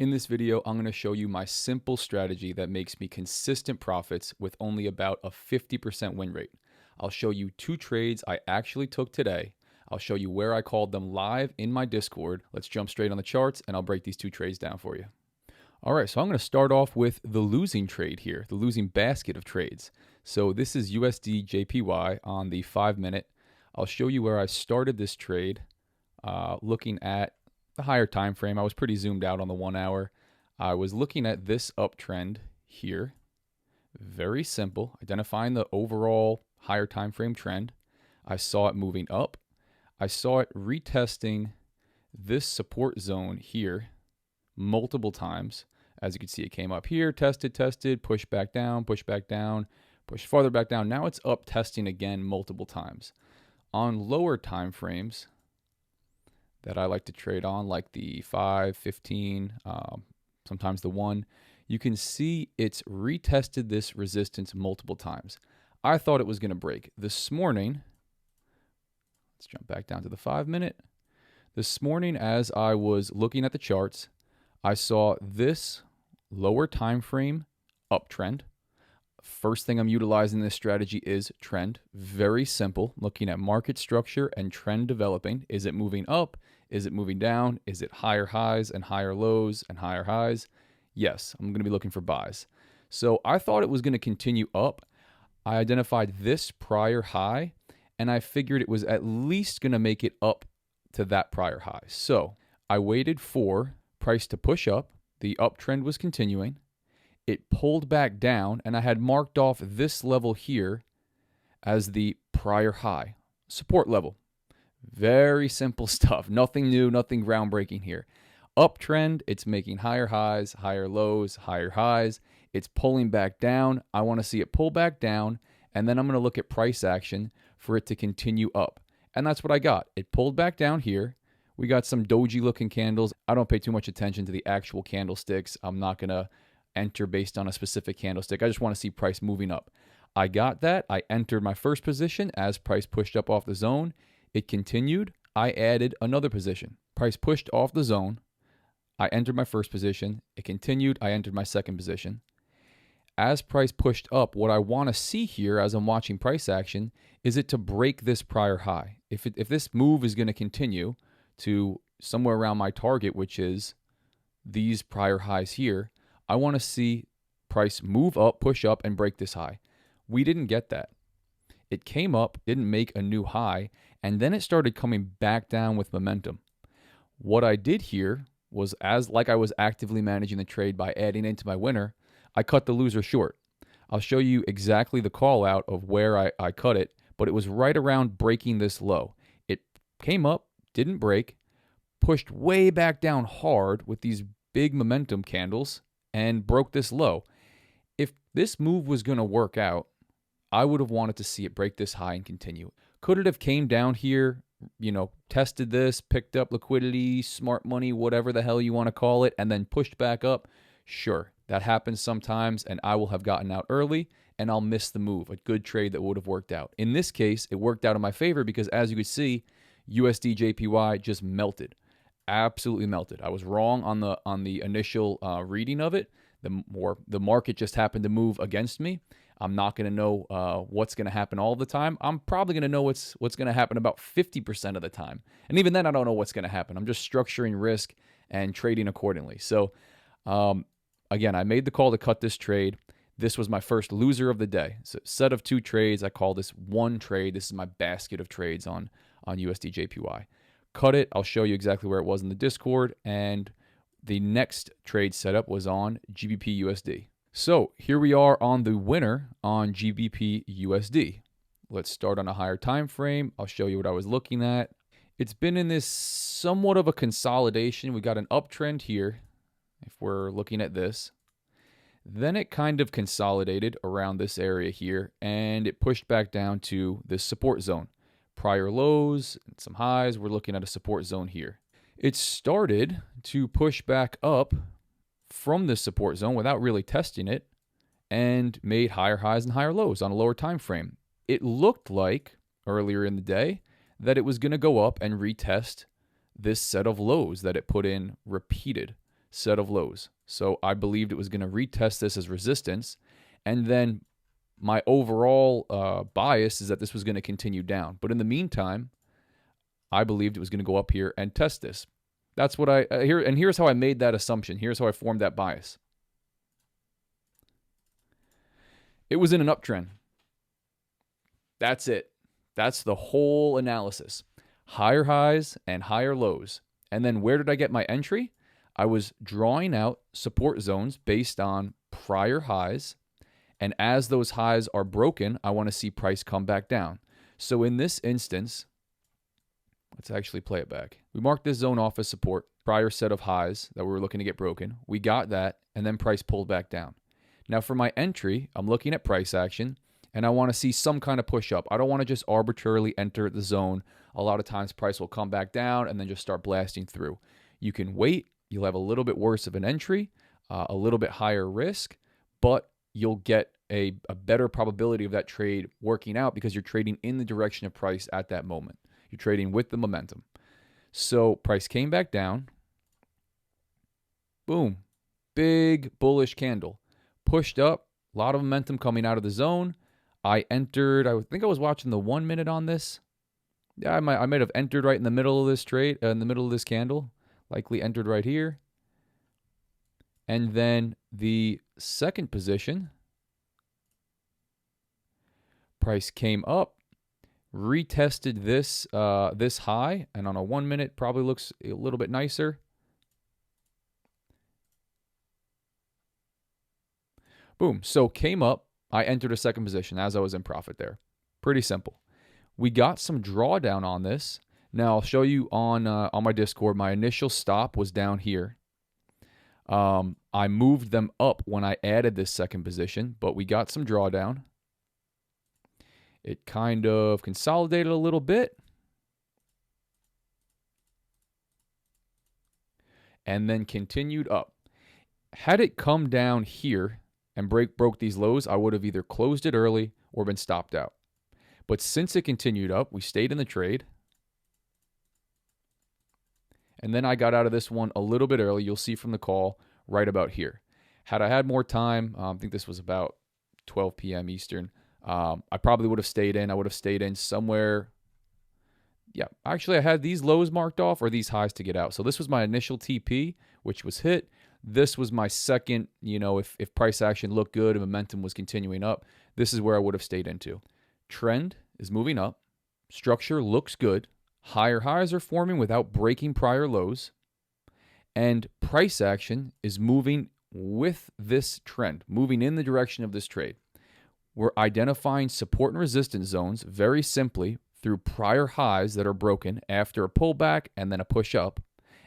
In this video, I'm going to show you my simple strategy that makes me consistent profits with only about a 50% win rate. I'll show you two trades I actually took today. I'll show you where I called them live in my Discord. Let's jump straight on the charts and I'll break these two trades down for you. All right, so I'm going to start off with the losing trade here, the losing basket of trades. So this is USD JPY on the 5-minute. I'll show you where I started this trade looking at the higher time frame. I was pretty zoomed out on the 1 hour. I was looking at this uptrend here. Very simple, identifying the overall higher time frame trend. I saw it moving up. I saw it retesting this support zone here multiple times. As you can see, it came up here, tested, push back down, push farther back down. Now it's up testing again multiple times. On lower time frames that I like to trade on, like the 5, 15, sometimes the 1, you can see it's retested this resistance multiple times. I thought it was going to break. This morning, let's jump back down to the 5-minute. This morning, as I was looking at the charts, I saw this lower time frame uptrend. First thing I'm utilizing this strategy is trend. Very simple. Looking at market structure and trend developing. Is it moving up? Is it moving down? Is it higher highs and higher lows and higher highs? Yes, I'm going to be looking for buys. So I thought it was going to continue up. I identified this prior high and I figured it was at least going to make it up to that prior high. So I waited for price to push up. The uptrend was continuing. It pulled back down, and I had marked off this level here as the prior high, support level. Very simple stuff. Nothing new, nothing groundbreaking here. Uptrend, it's making higher highs, higher lows, higher highs. It's pulling back down. I want to see it pull back down, and then I'm going to look at price action for it to continue up. And that's what I got. It pulled back down here. We got some doji looking candles. I don't pay too much attention to the actual candlesticks. I'm not going to enter based on a specific candlestick. I just want to see price moving up. I got that. I entered my first position as price pushed up off the zone. It continued. I added another position. Price pushed off the zone. I entered my first position. It continued. I entered my second position. As price pushed up, what I want to see here as I'm watching price action is it to break this prior high. If this move is going to continue to somewhere around my target, which is these prior highs here, I want to see price move up, push up, and break this high. We didn't get that. It came up, didn't make a new high, and then it started coming back down with momentum. What I did here was, like I was actively managing the trade by adding into my winner, I cut the loser short. I'll show you exactly the call out of where I cut it, but it was right around breaking this low. It came up, didn't break, pushed way back down hard with these big momentum candles, and broke this low. If this move was going to work out, I would have wanted to see it break this high and continue. Could it have came down here, tested this, picked up liquidity, smart money, whatever the hell you want to call it, and then pushed back up? Sure, that happens sometimes, and I will have gotten out early, and I'll miss the move, a good trade that would have worked out. In this case, it worked out in my favor because, as you could see, USD JPY just melted. Absolutely melted. I was wrong on the initial reading of it. The market just happened to move against me. I'm not going to know what's going to happen all the time. I'm probably going to know what's going to happen about 50% of the time. And even then, I don't know what's going to happen. I'm just structuring risk and trading accordingly. So again, I made the call to cut this trade. This was my first loser of the day. So set of two trades. I call this one trade. This is my basket of trades on USD JPY. Cut it. I'll show you exactly where it was in the Discord. And the next trade setup was on GBP USD. So here we are on the winner on GBP USD. Let's start on a higher time frame. I'll show you what I was looking at. It's been in this somewhat of a consolidation. We got an uptrend here, if we're looking at this. Then it kind of consolidated around this area here, and it pushed back down to this support zone. Prior lows and some highs, we're looking at a support zone here. It started to push back up from this support zone without really testing it and made higher highs and higher lows on a lower time frame. It looked like earlier in the day that it was going to go up and retest this set of lows that it put in repeated. set of lows. So I believed it was going to retest this as resistance. And then my overall bias is that this was going to continue down. But in the meantime, I believed it was going to go up here and test this. That's what here's how I made that assumption. Here's how I formed that bias. It was in an uptrend. That's it. That's the whole analysis. Higher highs and higher lows. And then where did I get my entry? I was drawing out support zones based on prior highs. And as those highs are broken, I want to see price come back down. So in this instance, let's actually play it back. We marked this zone off as support, prior set of highs that we were looking to get broken. We got that, and then price pulled back down. Now for my entry, I'm looking at price action, and I want to see some kind of push up. I don't want to just arbitrarily enter the zone. A lot of times price will come back down and then just start blasting through. You can wait. You'll have a little bit worse of an entry, a little bit higher risk, but you'll get a better probability of that trade working out because you're trading in the direction of price at that moment. You're trading with the momentum. So price came back down. Boom. Big bullish candle. Pushed up. A lot of momentum coming out of the zone. I entered. I think I was watching the 1 minute on this. Yeah, I might have entered right in the middle of this trade, in the middle of this candle. Likely entered right here. And then the second position, price came up, retested this this high, and on a 1 minute probably looks a little bit nicer. Boom. So came up, I entered a second position as I was in profit there. Pretty simple. We got some drawdown on this. Now I'll show you on my Discord. My initial stop was down here. I moved them up when I added this second position, but we got some drawdown. It kind of consolidated a little bit. And then continued up. Had it come down here and broke these lows, I would have either closed it early or been stopped out. But since it continued up, we stayed in the trade. And then I got out of this one a little bit early. You'll see from the call right about here. Had I had more time, I think this was about 12 p.m. Eastern, I probably would have stayed in. I would have stayed in somewhere. Yeah, actually, I had these lows marked off or these highs to get out. So this was my initial TP, which was hit. This was my second, if price action looked good and momentum was continuing up, this is where I would have stayed into. Trend is moving up. Structure looks good. Higher highs are forming without breaking prior lows. And price action is moving with this trend, moving in the direction of this trade. We're identifying support and resistance zones very simply through prior highs that are broken after a pullback and then a push up.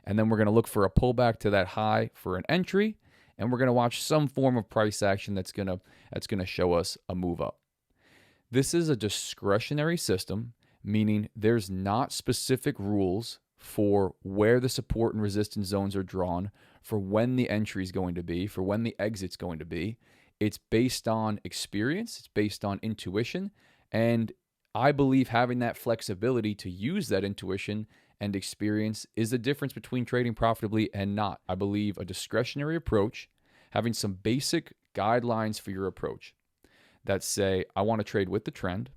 And then we're going to look for a pullback to that high for an entry. And we're going to watch some form of price action that's going to show us a move up. This is a discretionary system, meaning there's not specific rules for where the support and resistance zones are drawn, for when the entry is going to be, for when the exit's going to be. It's based on experience. It's based on intuition. And I believe having that flexibility to use that intuition and experience is the difference between trading profitably and not. I believe a discretionary approach, having some basic guidelines for your approach that say, I want to trade with the trend.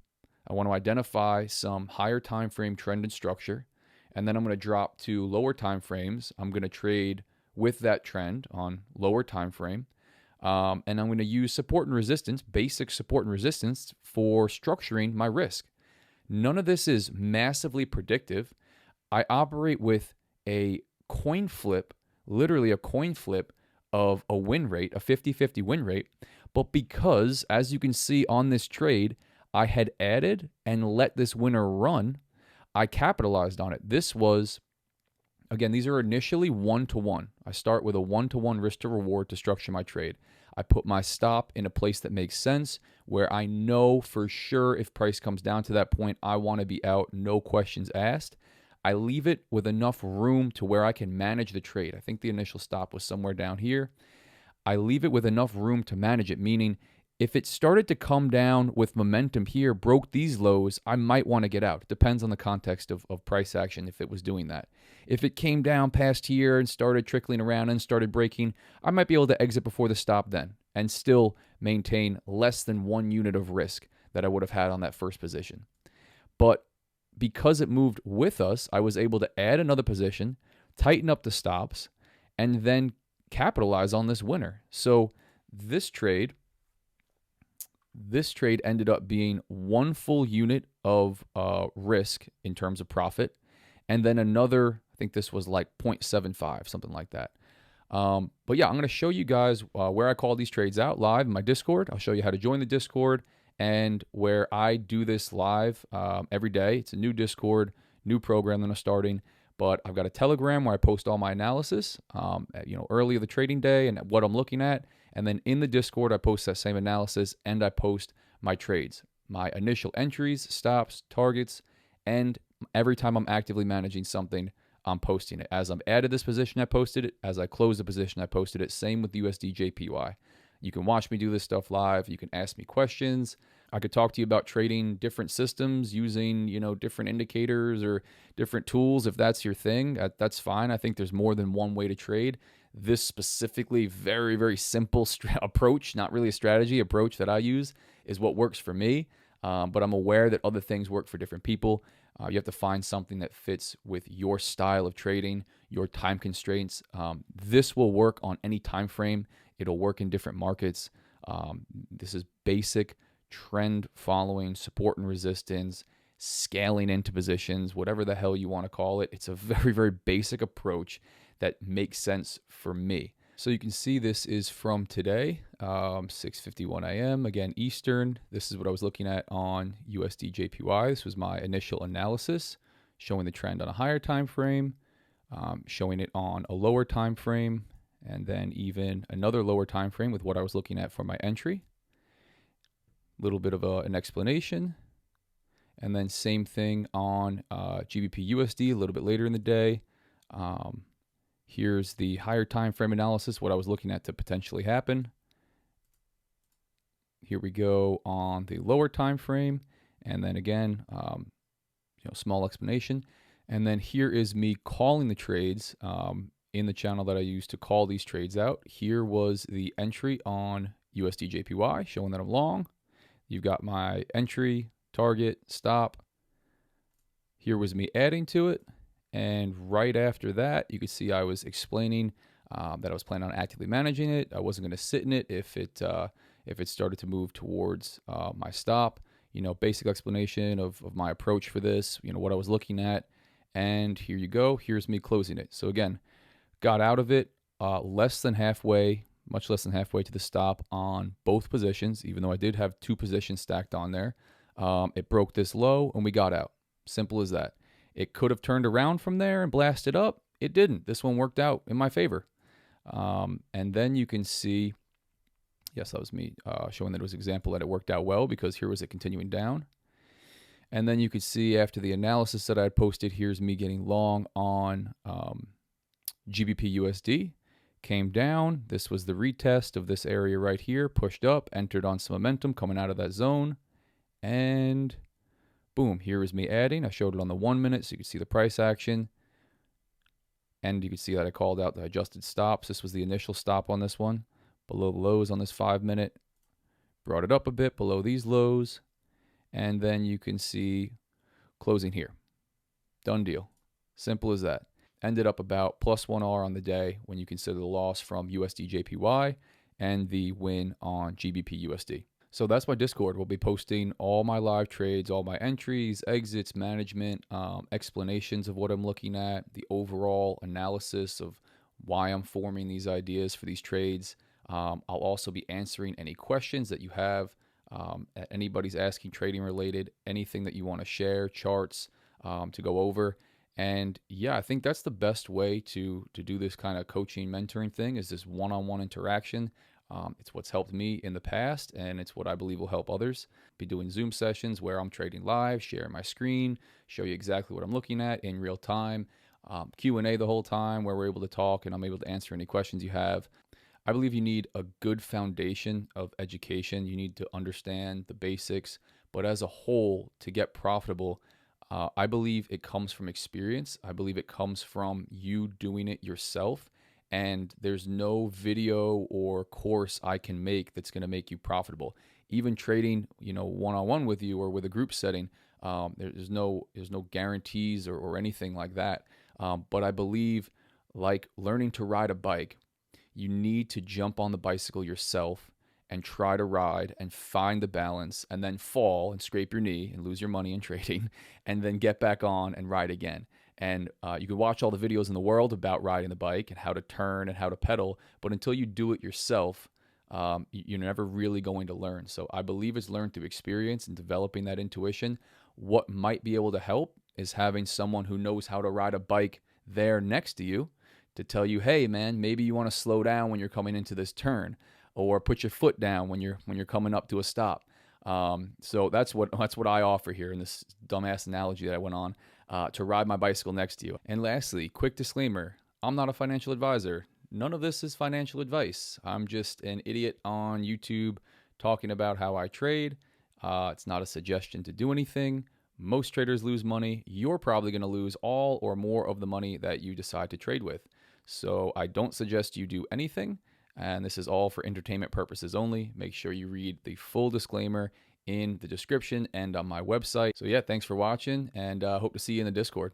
I want to identify some higher time frame trend and structure. And then I'm going to drop to lower time frames. I'm going to trade with that trend on lower time frame. And I'm going to use support and resistance, basic support and resistance for structuring my risk. None of this is massively predictive. I operate with a coin flip, literally a coin flip of a win rate, a 50-50 win rate. But because, as you can see on this trade, I had added and let this winner run, I capitalized on it. This was, again, these are initially 1-to-1. I start with a 1-to-1 risk to reward to structure my trade. I put my stop in a place that makes sense, where I know for sure if price comes down to that point, I want to be out, no questions asked. I leave it with enough room to where I can manage the trade. I think the initial stop was somewhere down here. I leave it with enough room to manage it, meaning If it started to come down with momentum here, broke these lows, I might want to get out. It depends on the context of price action if it was doing that. If it came down past here and started trickling around and started breaking, I might be able to exit before the stop then and still maintain less than 1 unit of risk that I would have had on that first position. But because it moved with us, I was able to add another position, tighten up the stops, and then capitalize on this winner. So this trade ended up being 1 full unit of risk in terms of profit, and then another, I think this was like 0.75, something like that. But yeah, I'm going to show you guys where I call these trades out live in my Discord. I'll show you how to join the Discord and where I do this live every day. It's a new Discord, new program that I'm starting. But I've got a Telegram where I post all my analysis, early of the trading day and what I'm looking at. And then in the Discord, I post that same analysis and I post my trades, my initial entries, stops, targets, and every time I'm actively managing something, I'm posting it. As I'm added this position, I posted it. As I close the position, I posted it. Same with USD JPY. You can watch me do this stuff live. You can ask me questions. I could talk to you about trading different systems using, different indicators or different tools. If that's your thing, that's fine. I think there's more than one way to trade. This specifically very, very simple approach, not really a strategy approach that I use, is what works for me. But I'm aware that other things work for different people. You have to find something that fits with your style of trading, your time constraints. This will work on any time frame. It'll work in different markets. This is basic trend following, support and resistance, scaling into positions, whatever the hell you want to call it. It's a very, very basic approach that makes sense for me. So you can see this is from today, 6:51 a.m. again Eastern. This is what I was looking at on USD JPY. This was my initial analysis, showing the trend on a higher time frame, showing it on a lower time frame, and then even another lower time frame with what I was looking at for my entry. A little bit of an explanation. And then same thing on GBP USD a little bit later in the day. Here's the higher time frame analysis, what I was looking at to potentially happen. Here we go on the lower time frame. And then again, small explanation. And then here is me calling the trades in the channel that I use to call these trades out. Here was the entry on USD JPY, showing that I'm long. You've got my entry, target, stop. Here was me adding to it. And right after that, you could see I was explaining that I was planning on actively managing it. I wasn't going to sit in it if it started to move towards my stop. Basic explanation of my approach for this, what I was looking at. And here you go. Here's me closing it. So again, got out of it less than halfway, much less than halfway to the stop on both positions, even though I did have 2 positions stacked on there. It broke this low and we got out. Simple as that. It could have turned around from there and blasted up. It didn't. This one worked out in my favor. And then you can see, yes, that was me showing that it was an example that it worked out well because here was it continuing down. And then you could see after the analysis that I had posted, here's me getting long on GBP USD. Came down. This was the retest of this area right here. Pushed up, entered on some momentum coming out of that zone. And boom, here is me adding. I showed it on the 1 minute so you can see the price action. And you can see that I called out the adjusted stops. This was the initial stop on this one. Below the lows on this 5 minute. Brought it up a bit below these lows. And then you can see closing here. Done deal. Simple as that. Ended up about plus 1R on the day when you consider the loss from USD JPY and the win on GBP USD. So that's my Discord. We'll be posting all my live trades, all my entries, exits, management, explanations of what I'm looking at, the overall analysis of why I'm forming these ideas for these trades. I'll also be answering any questions that you have. Anybody's asking trading related, anything that you want to share, charts to go over. And yeah, I think that's the best way to do this kind of coaching, mentoring thing is this one-on-one interaction. It's what's helped me in the past, and it's what I believe will help others. Be doing Zoom sessions where I'm trading live, sharing my screen, show you exactly what I'm looking at in real time. Q&A the whole time where we're able to talk and I'm able to answer any questions you have. I believe you need a good foundation of education. You need to understand the basics, but as a whole, to get profitable, I believe it comes from experience. I believe it comes from you doing it yourself. And there's no video or course I can make that's going to make you profitable. Even trading, one on one with you or with a group setting, there's no guarantees or anything like that. But I believe, like learning to ride a bike, you need to jump on the bicycle yourself and try to ride and find the balance and then fall and scrape your knee and lose your money in trading and then get back on and ride again. And you can watch all the videos in the world about riding the bike and how to turn and how to pedal, but until you do it yourself, you're never really going to learn. So I believe it's learned through experience and developing that intuition. What might be able to help is having someone who knows how to ride a bike there next to you to tell you, hey man, maybe you want to slow down when you're coming into this turn, or put your foot down when you're coming up to a stop. So that's what I offer here in this dumbass analogy that I went on, to ride my bicycle next to you. And lastly, quick disclaimer: I'm not a financial advisor. None of this is financial advice. I'm just an idiot on YouTube talking about how I trade. It's not a suggestion to do anything. Most traders lose money. You're probably going to lose all or more of the money that you decide to trade with. So I don't suggest you do anything. And this is all for entertainment purposes only. Make sure you read the full disclaimer in the description and on my website. So yeah, thanks for watching, and hope to see you in the Discord.